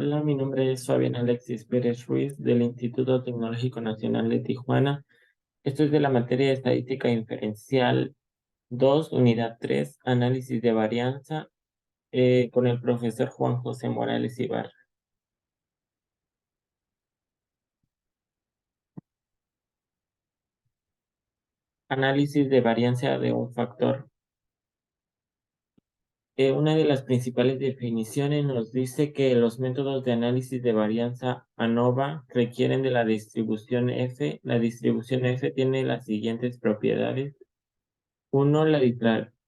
Hola, mi nombre es Fabián Alexis Pérez Ruiz del Instituto Tecnológico Nacional de Tijuana. Esto es de la materia de Estadística Inferencial 2, Unidad 3, Análisis de Varianza, con el profesor Juan José Morales Ibarra. Análisis de varianza de un factor. Una de las principales definiciones nos dice que los métodos de análisis de varianza ANOVA requieren de la distribución F. La distribución F tiene las siguientes propiedades. Uno, la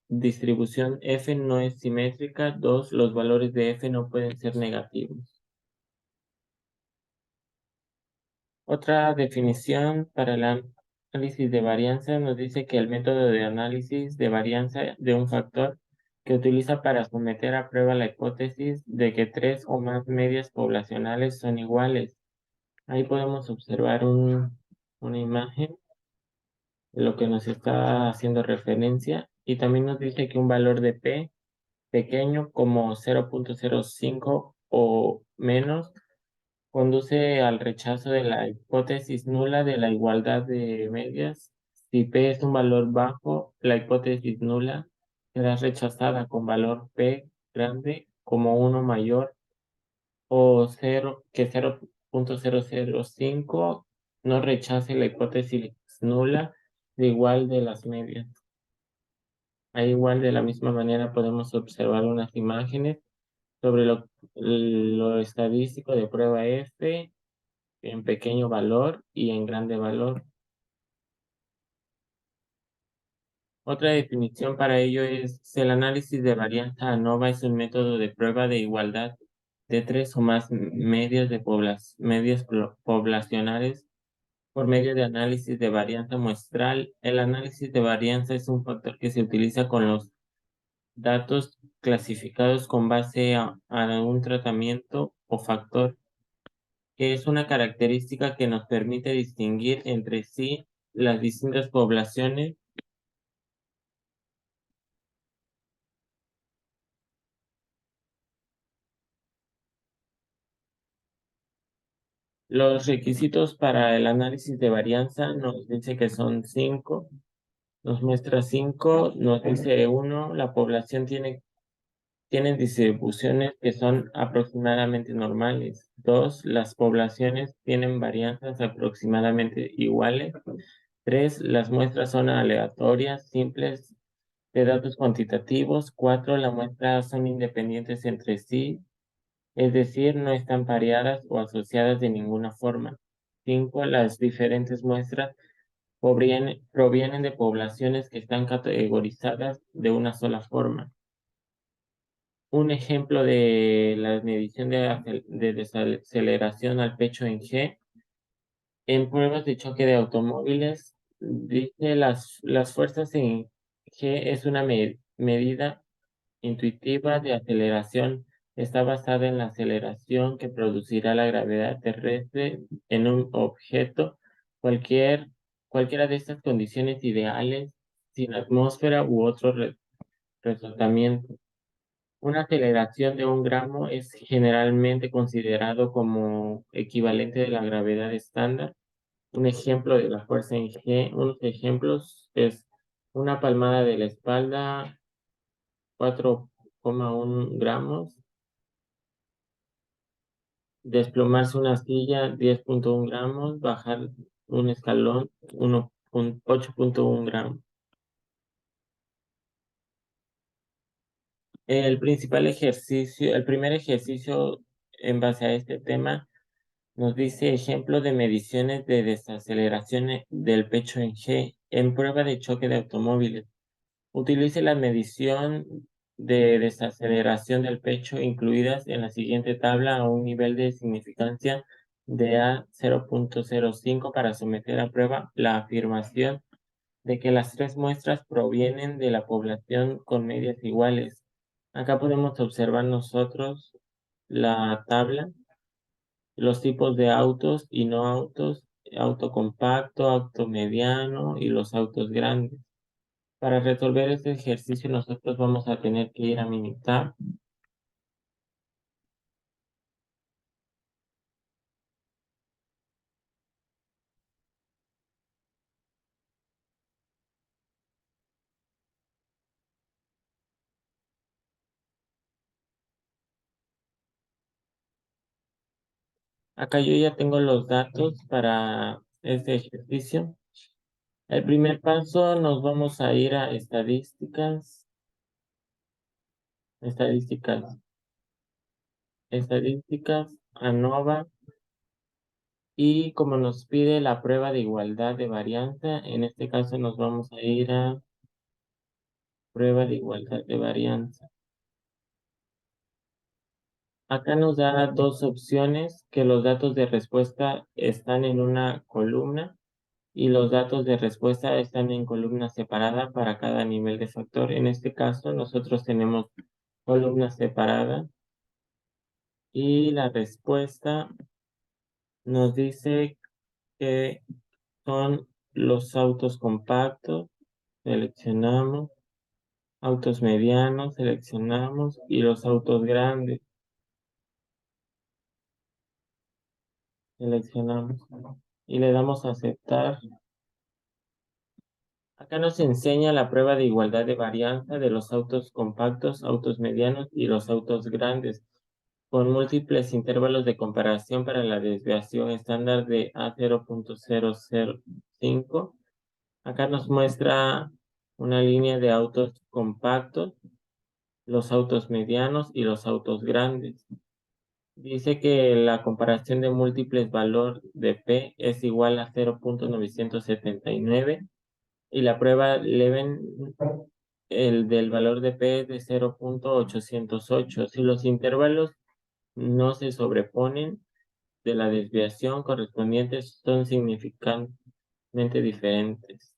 distribución F no es simétrica. Dos, los valores de F no pueden ser negativos. Otra definición para el análisis de varianza nos dice que el método de análisis de varianza de un factor que utiliza para someter a prueba la hipótesis de que tres o más medias poblacionales son iguales. Ahí podemos observar una imagen de lo que nos está haciendo referencia, y también nos dice que un valor de P pequeño como 0.05 o menos conduce al rechazo de la hipótesis nula de la igualdad de medias. Si P es un valor bajo, la hipótesis nula será rechazada con valor P grande como uno mayor o 0.005 no rechace la hipótesis nula de igual de las medias. Ahí igual de la misma manera podemos observar unas imágenes sobre lo estadístico de prueba F en pequeño valor y en grande valor. Otra definición para ello es: el análisis de varianza ANOVA es un método de prueba de igualdad de tres o más medias poblacionales por medio de análisis de varianza muestral. El análisis de varianza es un factor que se utiliza con los datos clasificados con base a un tratamiento o factor, que es una característica que nos permite distinguir entre sí las distintas poblaciones. Los requisitos para el análisis de varianza nos dice que son 5, nos muestra 5, nos dice uno, la población tiene distribuciones que son aproximadamente normales. 2, las poblaciones tienen varianzas aproximadamente iguales. 3, las muestras son aleatorias, simples, de datos cuantitativos. 4, las muestras son independientes entre sí, es decir, no están pareadas o asociadas de ninguna forma. 5, las diferentes muestras provienen de poblaciones que están categorizadas de una sola forma. Un ejemplo de la medición de desaceleración al pecho en G, en pruebas de choque de automóviles, dice las fuerzas en G es una medida intuitiva de aceleración. Está basada en la aceleración que producirá la gravedad terrestre en un objeto. Cualquier, cualquiera de estas condiciones ideales, sin atmósfera u otro resultamiento. Una aceleración de 1 gramo es generalmente considerado como equivalente de la gravedad estándar. Un ejemplo de la fuerza en G, unos ejemplos es una palmada de la espalda, 4,1 gramos. Desplomarse una silla, 10,1 gramos. Bajar un escalón, 8,1 gramos. El primer ejercicio en base a este tema nos dice ejemplo de mediciones de desaceleración del pecho en G en prueba de choque de automóviles. Utilice la medición de desaceleración del pecho incluidas en la siguiente tabla a un nivel de significancia de A 0.05 para someter a prueba la afirmación de que las tres muestras provienen de la población con medias iguales. Acá podemos observar nosotros la tabla, los tipos de autos y no autos, auto compacto, auto mediano y los autos grandes. Para resolver este ejercicio nosotros vamos a tener que ir a Minitab. Acá yo ya tengo los datos para este ejercicio. El primer paso nos vamos a ir a estadísticas, ANOVA, y como nos pide la prueba de igualdad de varianza, en este caso nos vamos a ir a prueba de igualdad de varianza. Acá nos da dos opciones, que los datos de respuesta están en una columna y los datos de respuesta están en columna separada para cada nivel de factor. En este caso, nosotros tenemos columna separada y la respuesta nos dice que son los autos compactos, seleccionamos, autos medianos, seleccionamos, y los autos grandes, seleccionamos, y le damos a aceptar. Acá nos enseña la prueba de igualdad de varianza de los autos compactos, autos medianos y los autos grandes, con múltiples intervalos de comparación para la desviación estándar de A0.005. Acá nos muestra una línea de autos compactos, los autos medianos y los autos grandes. Dice que la comparación de múltiples valor de P es igual a 0.979 y la prueba Leven, el del valor de P es de 0.808. Si los intervalos no se sobreponen de la desviación correspondientes, son significativamente diferentes.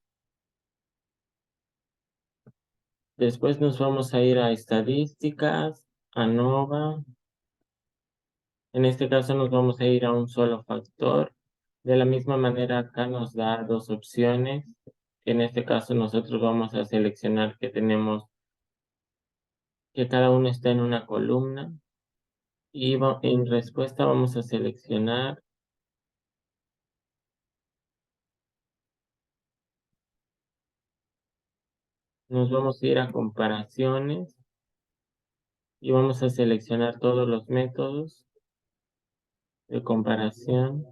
Después nos vamos a ir a estadísticas, ANOVA. En este caso nos vamos a ir a un solo factor. De la misma manera, acá nos da dos opciones. En este caso nosotros vamos a seleccionar que tenemos que cada uno está en una columna, y en respuesta vamos a seleccionar, nos vamos a ir a comparaciones y vamos a seleccionar todos los métodos de comparación.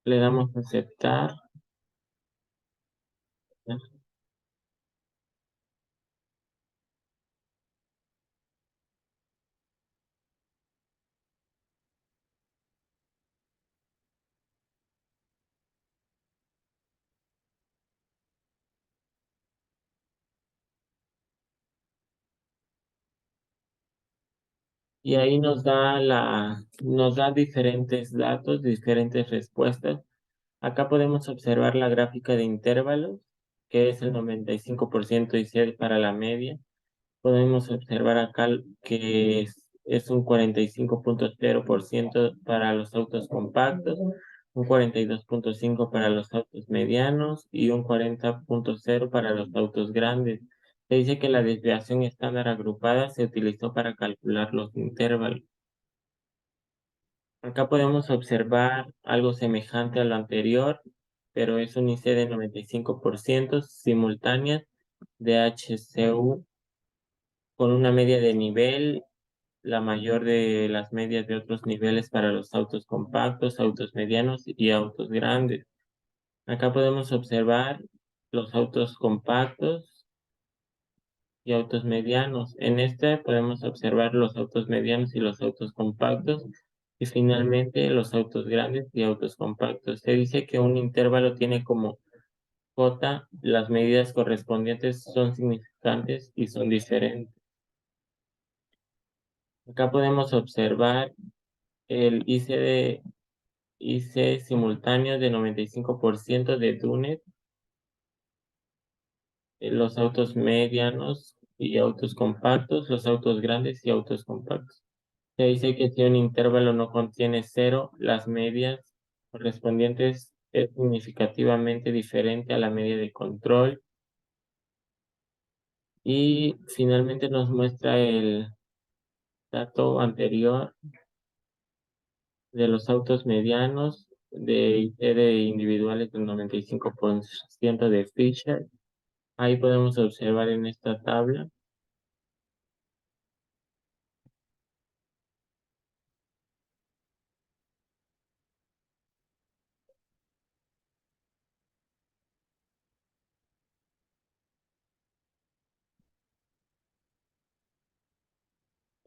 Le damos a aceptar. Y ahí nos da diferentes datos, diferentes respuestas. Acá podemos observar la gráfica de intervalos, que es el 95% y 6 para la media. Podemos observar acá que es un 45.0% para los autos compactos, un 42.5% para los autos medianos y un 40.0% para los autos grandes. Se dice que la desviación estándar agrupada se utilizó para calcular los intervalos. Acá podemos observar algo semejante a lo anterior, pero es un IC de 95% simultánea de HCU con una media de nivel, la mayor de las medias de otros niveles para los autos compactos, autos medianos y autos grandes. Acá podemos observar los autos compactos y autos medianos. En este podemos observar los autos medianos y los autos compactos, y finalmente los autos grandes y autos compactos. Se dice que un intervalo tiene como J, las medidas correspondientes son significantes y son diferentes. Acá podemos observar el IC simultáneo de 95% de Dunet, los autos medianos y autos compactos, los autos grandes y autos compactos. Se dice que si un intervalo no contiene cero, las medias correspondientes es significativamente diferente a la media de control. Y finalmente nos muestra el dato anterior de los autos medianos de IT de individuales del 95% de Fisher Ahí podemos observar en esta tabla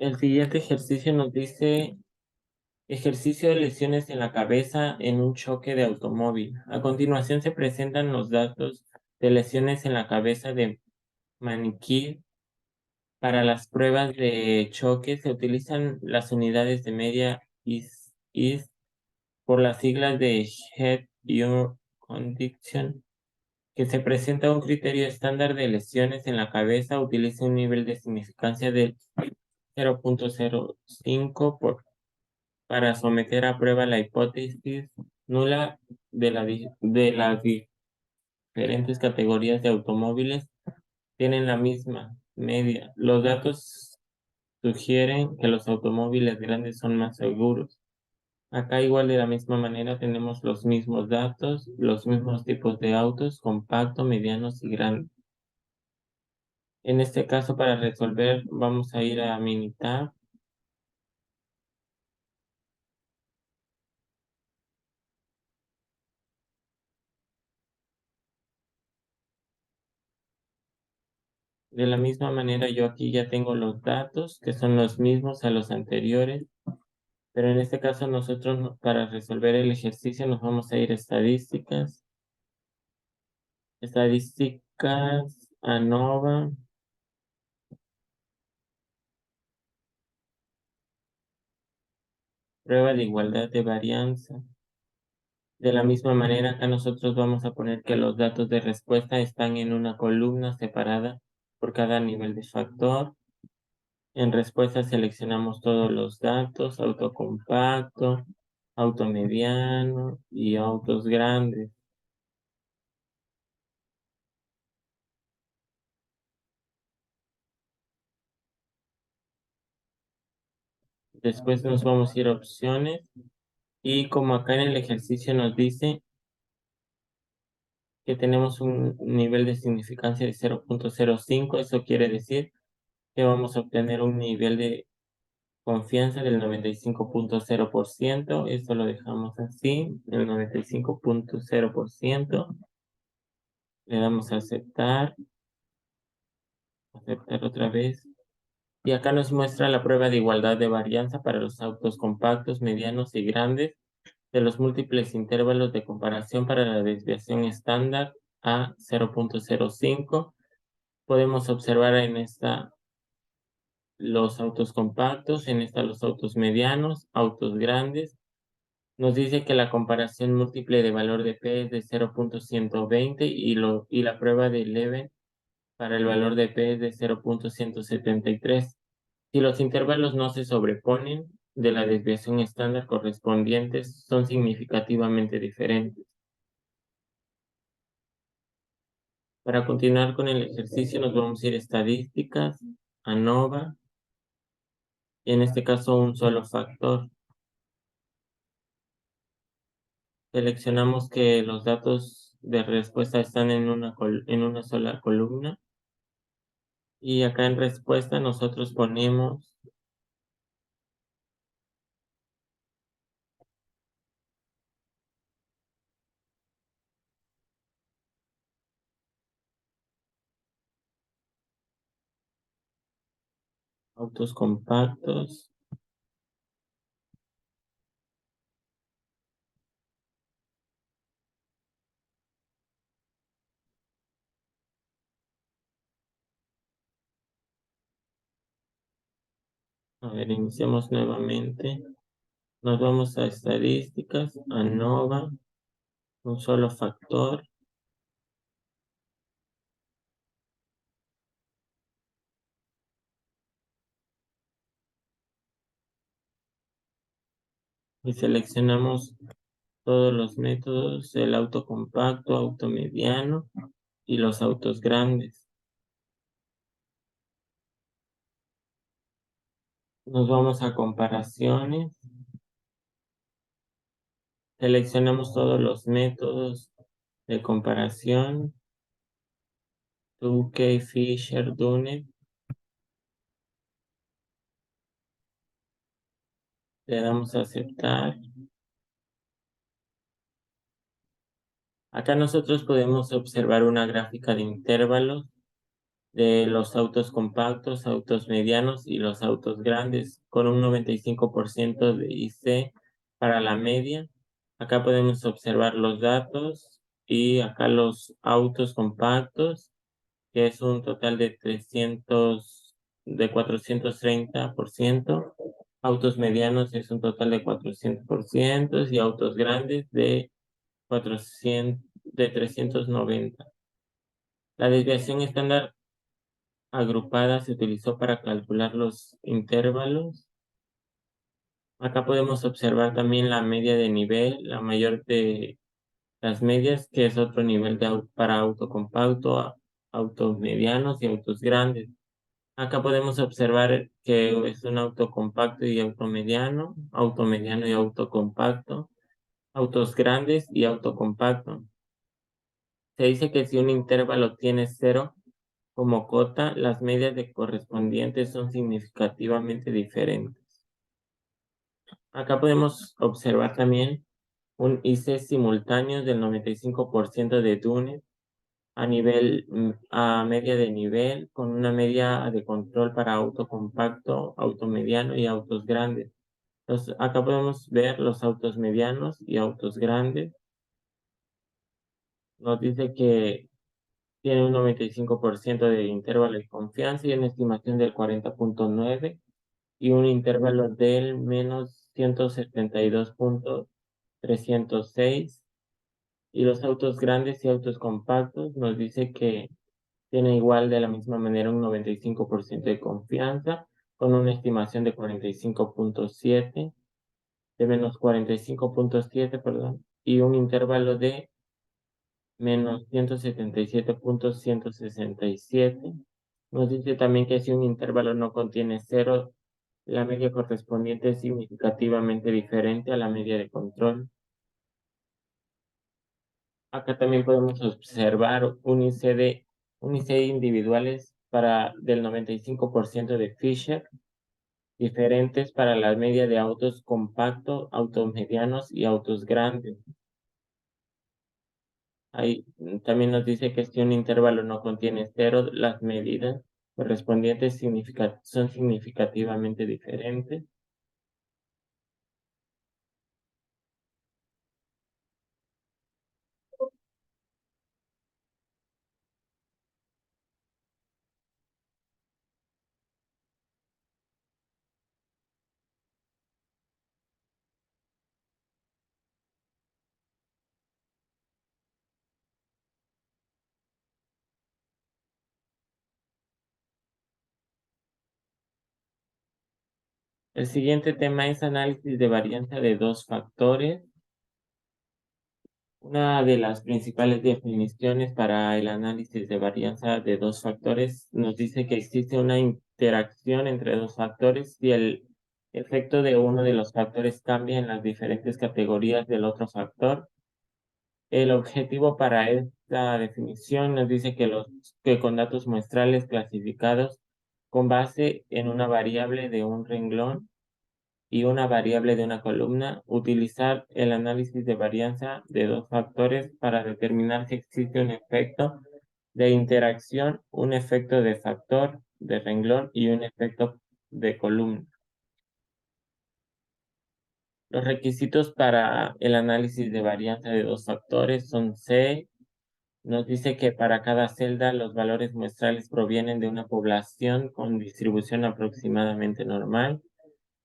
el siguiente ejercicio nos dice ejercicio de lesiones en la cabeza en un choque de automóvil. A continuación se presentan los datos de lesiones en la cabeza de maniquí. Para las pruebas de choque se utilizan las unidades de media is por las siglas de Head Your Condition, que se presenta un criterio estándar de lesiones en la cabeza, utiliza un nivel de significancia de 0.05 para someter a prueba la hipótesis nula de las diferentes categorías de automóviles tienen la misma media. Los datos sugieren que los automóviles grandes son más seguros. Acá igual de la misma manera tenemos los mismos datos, los mismos tipos de autos, compacto, medianos y grandes. En este caso, para resolver, vamos a ir a Minitab. De la misma manera, yo aquí ya tengo los datos, que son los mismos a los anteriores, pero en este caso nosotros para resolver el ejercicio nos vamos a ir a estadísticas, ANOVA, prueba de igualdad de varianza. De la misma manera, acá nosotros vamos a poner que los datos de respuesta están en una columna separada por cada nivel de factor. En respuesta seleccionamos todos los datos, auto compacto, auto mediano y autos grandes. Después nos vamos a ir a opciones y como acá en el ejercicio nos dice que tenemos un nivel de significancia de 0.05, eso quiere decir que vamos a obtener un nivel de confianza del 95.0%, esto lo dejamos así, el 95.0%, le damos a aceptar, aceptar otra vez, y acá nos muestra la prueba de igualdad de varianza para los autos compactos, medianos y grandes de los múltiples intervalos de comparación para la desviación estándar a 0.05. Podemos observar en esta los autos compactos, en esta los autos medianos, autos grandes. Nos dice que la comparación múltiple de valor de P es de 0.120 y la prueba de Leven para el valor de P es de 0.173. Si los intervalos no se sobreponen de la desviación estándar correspondientes, son significativamente diferentes. Para continuar con el ejercicio nos vamos a ir a estadísticas, ANOVA, y en este caso un solo factor. Seleccionamos que los datos de respuesta están en en una sola columna. Y acá en respuesta nosotros ponemos autos compactos. A ver, iniciamos nuevamente. Nos vamos a estadísticas, ANOVA, un solo factor. Y seleccionamos todos los métodos, el auto compacto, auto mediano y los autos grandes. Nos vamos a comparaciones. Seleccionamos todos los métodos de comparación. Tukey, Fisher, Dune. Le damos a aceptar. Acá nosotros podemos observar una gráfica de intervalos de los autos compactos, autos medianos y los autos grandes, con un 95% de IC para la media. Acá podemos observar los datos y acá los autos compactos, que es un total de 430%. Autos medianos es un total de 400% y autos grandes de 390. La desviación estándar agrupada se utilizó para calcular los intervalos. Acá podemos observar también la media de nivel, la mayor de las medias, que es otro nivel para auto compacto, autos medianos y autos grandes. Acá podemos observar que es un auto compacto y auto mediano y auto compacto, autos grandes y auto compacto. Se dice que si un intervalo tiene 0 como cota, las medias de correspondientes son significativamente diferentes. Acá podemos observar también un IC simultáneo del 95% de Dune a media de nivel, con una media de control para auto compacto, auto mediano y autos grandes. Entonces, acá podemos ver los autos medianos y autos grandes. Nos dice que tiene un 95% de intervalo de confianza y una estimación del 40.9 y un intervalo del menos 172.306. Y los autos grandes y autos compactos nos dice que tiene igual de la misma manera un 95% de confianza con una estimación de 45.7, de menos 45.7, perdón, y un intervalo de menos 177.167. Nos dice también que si un intervalo no contiene cero, la media correspondiente es significativamente diferente a la media de control. Acá también podemos observar un IC individuales del 95% de Fisher, diferentes para la media de autos compactos, autos medianos y autos grandes. Ahí también nos dice que si un intervalo no contiene cero, las medidas correspondientes son significativamente diferentes. El siguiente tema es análisis de varianza de dos factores. Una de las principales definiciones para el análisis de varianza de dos factores nos dice que existe una interacción entre dos factores y el efecto de uno de los factores cambia en las diferentes categorías del otro factor. El objetivo para esta definición nos dice que con datos muestrales clasificados con base en una variable de un renglón y una variable de una columna, utilizar el análisis de varianza de dos factores para determinar si existe un efecto de interacción, un efecto de factor de renglón y un efecto de columna. Los requisitos para el análisis de varianza de dos factores son C. Nos dice que para cada celda los valores muestrales provienen de una población con distribución aproximadamente normal.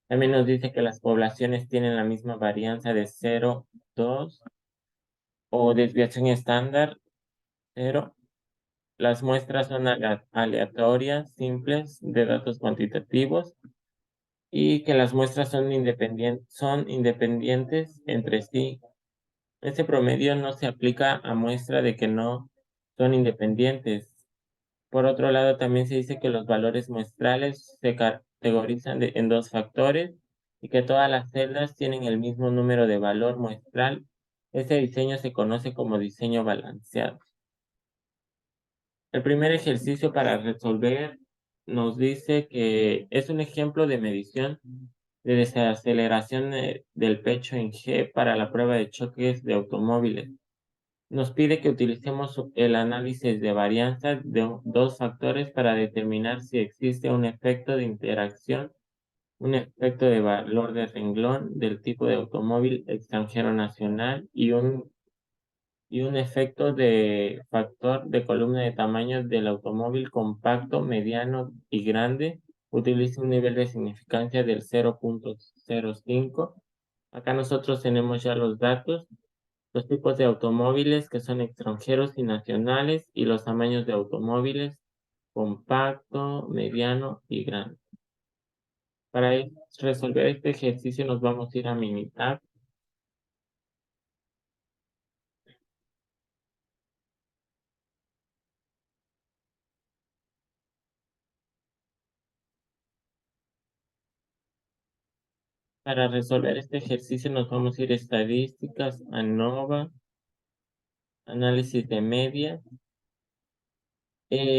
También nos dice que las poblaciones tienen la misma varianza de 0, 2 o desviación estándar 0. Las muestras son aleatorias, simples, de datos cuantitativos y que las muestras son independientes entre sí. Este promedio no se aplica a muestra de que no son independientes. Por otro lado, también se dice que los valores muestrales se categorizan en dos factores y que todas las celdas tienen el mismo número de valor muestral. Este diseño se conoce como diseño balanceado. El primer ejercicio para resolver nos dice que es un ejemplo de medición de desaceleración del pecho en G para la prueba de choques de automóviles. Nos pide que utilicemos el análisis de varianza de dos factores para determinar si existe un efecto de interacción, un efecto de valor de renglón del tipo de automóvil extranjero nacional y un efecto de factor de columna de tamaño del automóvil compacto, mediano y grande. Utiliza un nivel de significancia del 0.05. Acá nosotros tenemos ya los datos, los tipos de automóviles que son extranjeros y nacionales y los tamaños de automóviles compacto, mediano y grande. Para resolver este ejercicio nos vamos a ir a Minitab. Para resolver este ejercicio nos vamos a ir a estadísticas, ANOVA, análisis de media.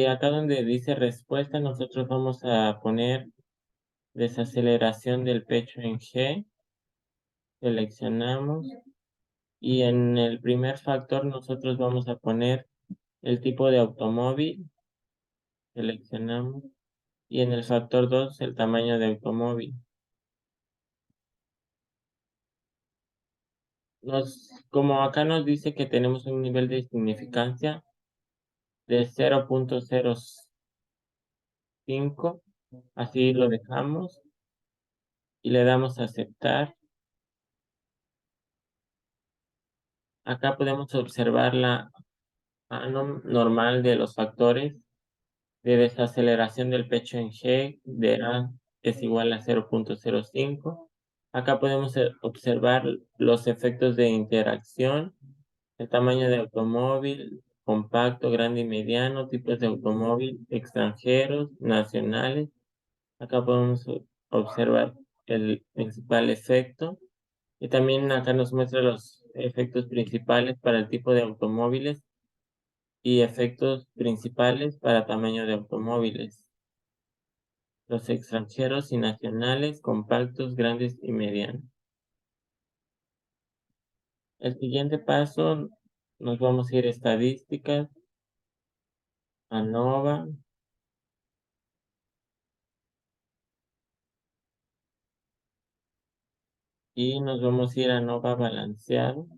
Acá donde dice respuesta, nosotros vamos a poner desaceleración del pecho en G, seleccionamos, y en el primer factor nosotros vamos a poner el tipo de automóvil, seleccionamos, y en el factor 2 el tamaño de automóvil. Como acá nos dice que tenemos un nivel de significancia de 0.05, así lo dejamos y le damos a aceptar. Acá podemos observar la normal de los factores de desaceleración del pecho en G de A es igual a 0.05. Acá podemos observar los efectos de interacción, el tamaño de automóvil, compacto, grande y mediano, tipos de automóvil, extranjeros, nacionales. Acá podemos observar el principal efecto. Y también acá nos muestra los efectos principales para el tipo de automóviles y efectos principales para tamaño de automóviles. Los extranjeros y nacionales, compactos, grandes y medianos. El siguiente paso, nos vamos a ir a estadísticas, ANOVA, y nos vamos a ir a ANOVA balanceado.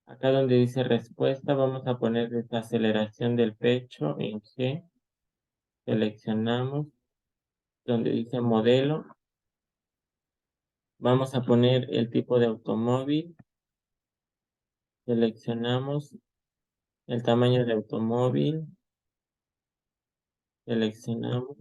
Acá donde dice respuesta, vamos a poner desaceleración del pecho en G. Seleccionamos. Donde dice modelo, vamos a poner el tipo de automóvil. Seleccionamos el tamaño de automóvil. Seleccionamos.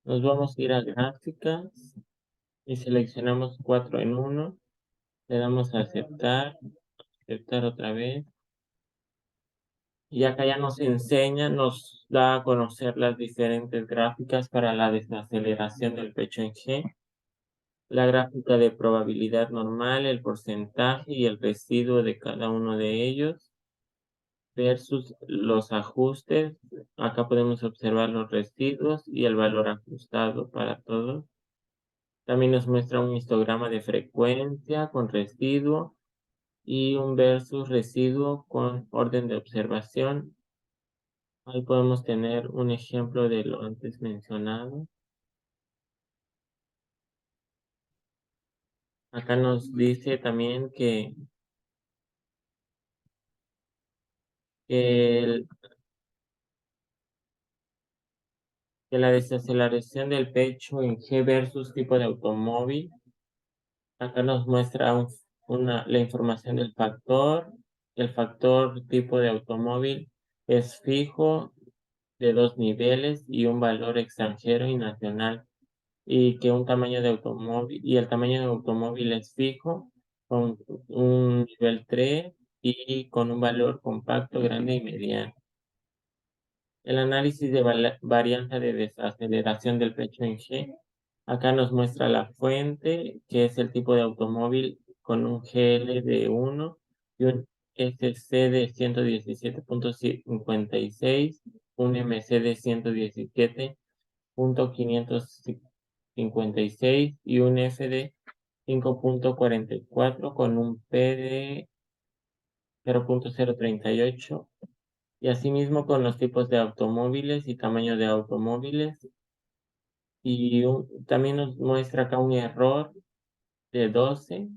Nos vamos a ir a gráficas y seleccionamos 4 en 1. Le damos a aceptar, aceptar otra vez. Y acá ya nos enseña, nos da a conocer las diferentes gráficas para la desaceleración del pecho en G. La gráfica de probabilidad normal, el porcentaje y el residuo de cada uno de ellos versus los ajustes. Acá podemos observar los residuos y el valor ajustado para todos. También nos muestra un histograma de frecuencia con residuo y un versus residuo con orden de observación. Ahí podemos tener un ejemplo de lo antes mencionado. Acá nos dice también que la desaceleración del pecho en G versus tipo de automóvil. Acá nos muestra la información del factor. El factor tipo de automóvil es fijo de 2 niveles y un valor extranjero y nacional. Y que un tamaño de automóvil, y el tamaño de automóvil es fijo con un nivel 3 y con un valor compacto, grande y mediano. El análisis de varianza de desaceleración del pecho en G. Acá nos muestra la fuente, que es el tipo de automóvil con un GL de 1 y un SC de 117.56, un MC de 117.556 y un F de 5.44 con un P de 0.038. Y asimismo con los tipos de automóviles y tamaño de automóviles. Y también nos muestra acá un error de 12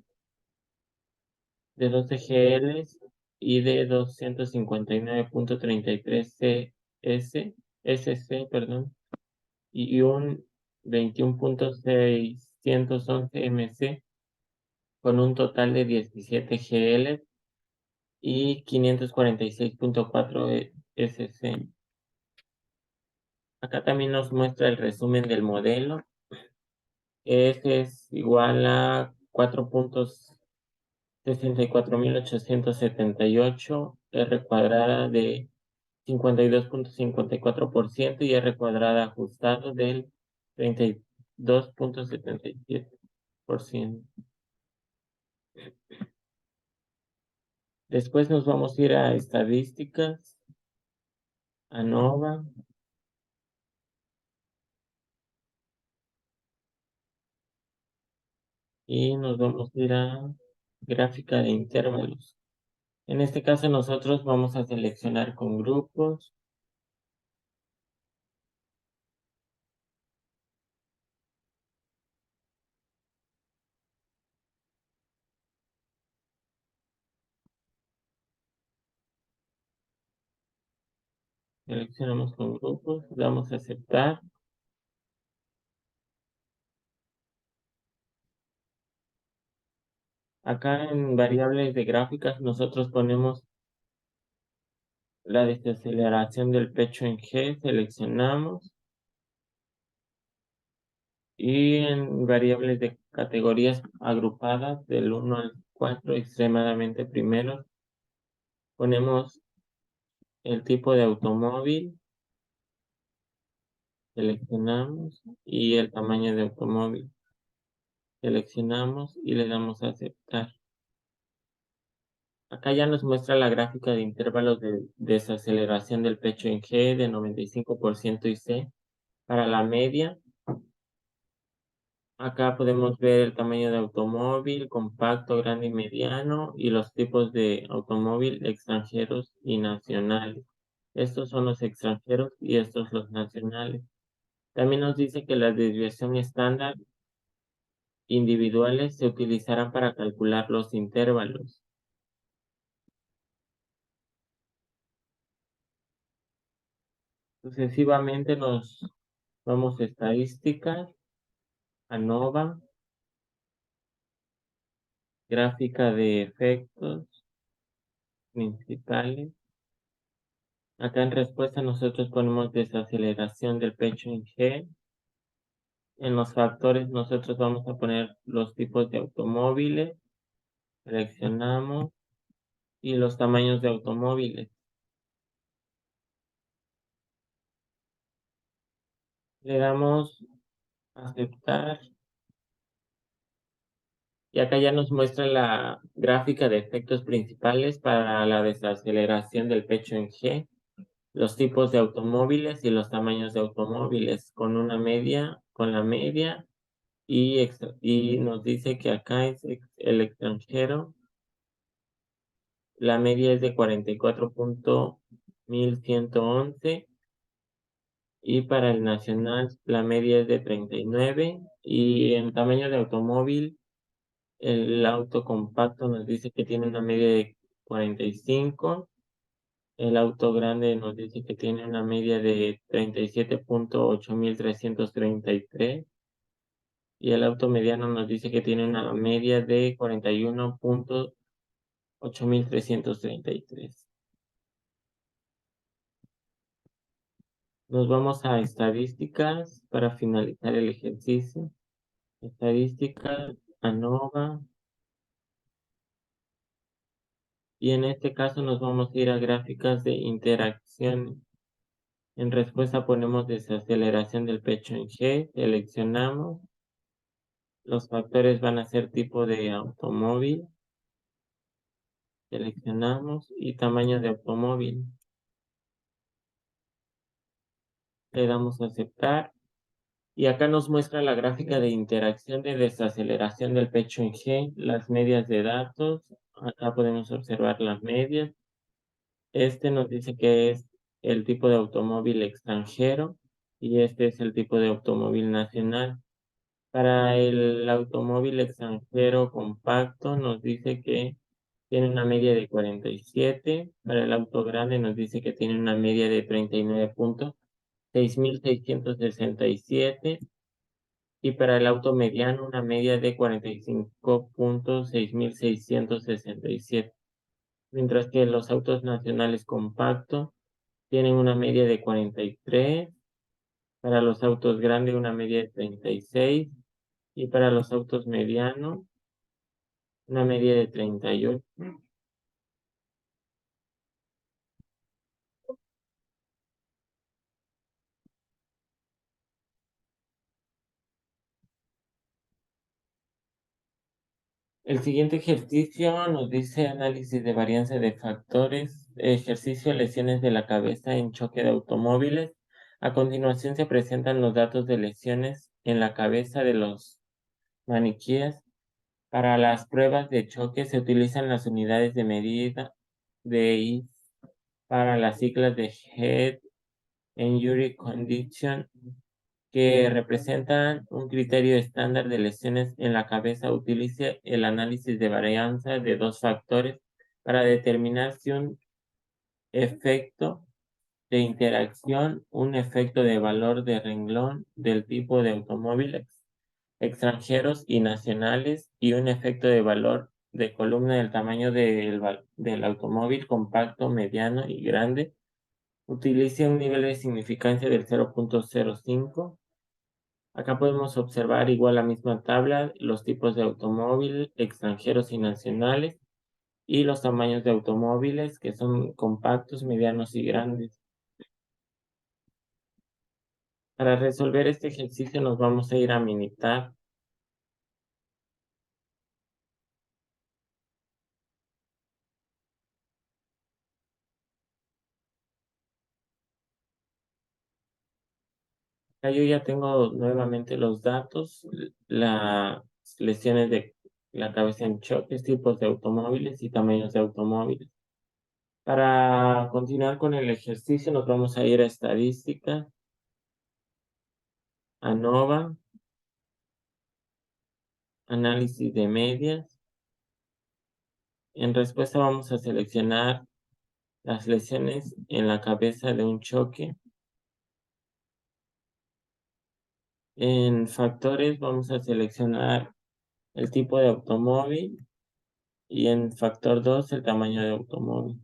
GLs y de 259.33 SC, perdón, y un 21.611 MC con un total de 17 GL y 546.4 SC. Acá también nos muestra el resumen del modelo. Este es igual a 4.64.878, R cuadrada de 52.54% y R cuadrada ajustado del 32.77%. Después nos vamos a ir a estadísticas, ANOVA, y nos vamos a ir a gráfica de intervalos. En este caso nosotros vamos a seleccionar con grupos. Seleccionamos con grupos, damos a aceptar. Acá en variables de gráficas nosotros ponemos la desaceleración del pecho en G, seleccionamos. Y en variables de categorías agrupadas del 1 al 4 extremadamente primeros, ponemos el tipo de automóvil, seleccionamos, y el tamaño de automóvil. Seleccionamos y le damos a aceptar. Acá ya nos muestra la gráfica de intervalos de desaceleración del pecho en G de 95% y C. Para la media, acá podemos ver el tamaño de automóvil, compacto, grande y mediano, y los tipos de automóvil extranjeros y nacionales. Estos son los extranjeros y estos los nacionales. También nos dice que la desviación estándar individuales se utilizarán para calcular los intervalos. Sucesivamente nos vamos a estadísticas, ANOVA, gráfica de efectos principales. Acá en respuesta nosotros ponemos desaceleración del pecho en G. En los factores nosotros vamos a poner los tipos de automóviles, seleccionamos, y los tamaños de automóviles. Le damos a aceptar y acá ya nos muestra la gráfica de efectos principales para la desaceleración del pecho en G, los tipos de automóviles y los tamaños de automóviles con una media, con la media. Y nos dice que acá es el extranjero, la media es de 44.1111 y para el nacional la media es de 39 y en tamaño de automóvil el auto compacto nos dice que tiene una media de 45, el auto grande nos dice que tiene una media de 37.8333 y el auto mediano nos dice que tiene una media de 41.8333. Nos vamos a estadísticas para finalizar el ejercicio. Estadísticas, ANOVA, Y en este caso nos vamos a ir a gráficas de interacciones. En respuesta ponemos desaceleración del pecho en G, seleccionamos. Los factores van a ser tipo de automóvil, seleccionamos y tamaño de automóvil. Le damos a aceptar. Y acá nos muestra la gráfica de interacción de desaceleración del pecho en G, las medias de datos. Acá podemos observar las medias. Este nos dice que es el tipo de automóvil extranjero y este es el tipo de automóvil nacional. Para el automóvil extranjero compacto nos dice que tiene una media de 47. Para el auto grande nos dice que tiene una media de 39 puntos, 6.667. Y para el auto mediano una media de 45 puntos, 6.667. Mientras que los autos nacionales compactos tienen una media de 43, para los autos grandes una media de 36 y para los autos medianos una media de 38. El siguiente ejercicio nos dice análisis de varianza de factores, ejercicio lesiones de la cabeza en choque de automóviles. A continuación se presentan los datos de lesiones en la cabeza de los maniquíes. Para las pruebas de choque se utilizan las unidades de medida de I para las siglas de Head Injury Condition, que representan un criterio estándar de lesiones en la cabeza. Utilice el análisis de varianza de dos factores para determinar si un efecto de interacción, un efecto de valor de renglón del tipo de automóviles extranjeros y nacionales y un efecto de valor de columna del tamaño del automóvil compacto, mediano y grande. Utilice un nivel de significancia del 0.05. Acá podemos observar igual la misma tabla, los tipos de automóvil extranjeros y nacionales y los tamaños de automóviles que son compactos, medianos y grandes. Para resolver este ejercicio nos vamos a ir a Minitab. Acá yo ya tengo nuevamente los datos, las lesiones de la cabeza en choques, tipos de automóviles y tamaños de automóviles. Para continuar con el ejercicio nos vamos a ir a estadística, ANOVA, análisis de medias. En respuesta vamos a seleccionar las lesiones en la cabeza de un choque. En factores vamos a seleccionar el tipo de automóvil y en factor 2 el tamaño de automóvil.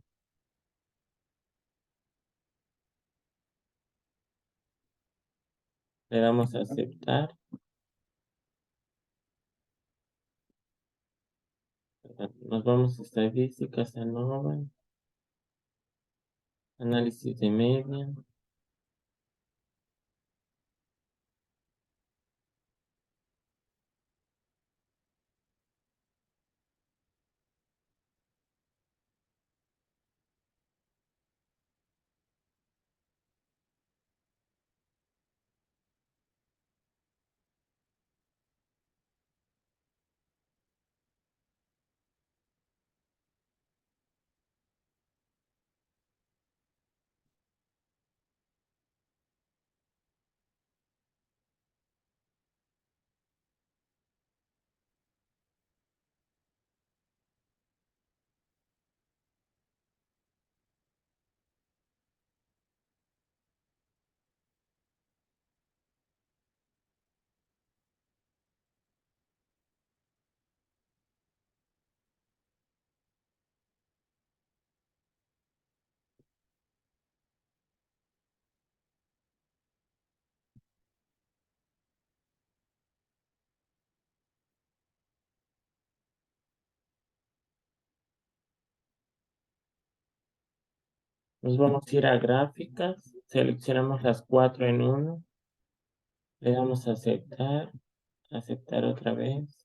Le damos a aceptar. Nos vamos a estadísticas, ANOVA, análisis de media. Nos vamos a ir a gráficas, seleccionamos las cuatro en uno, le damos a aceptar, aceptar otra vez.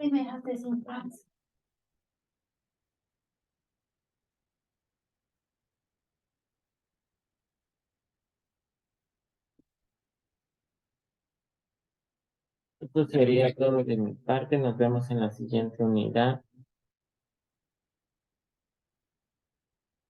Primeras desinfancia. Esto sería todo de mi parte. Nos vemos en la siguiente unidad.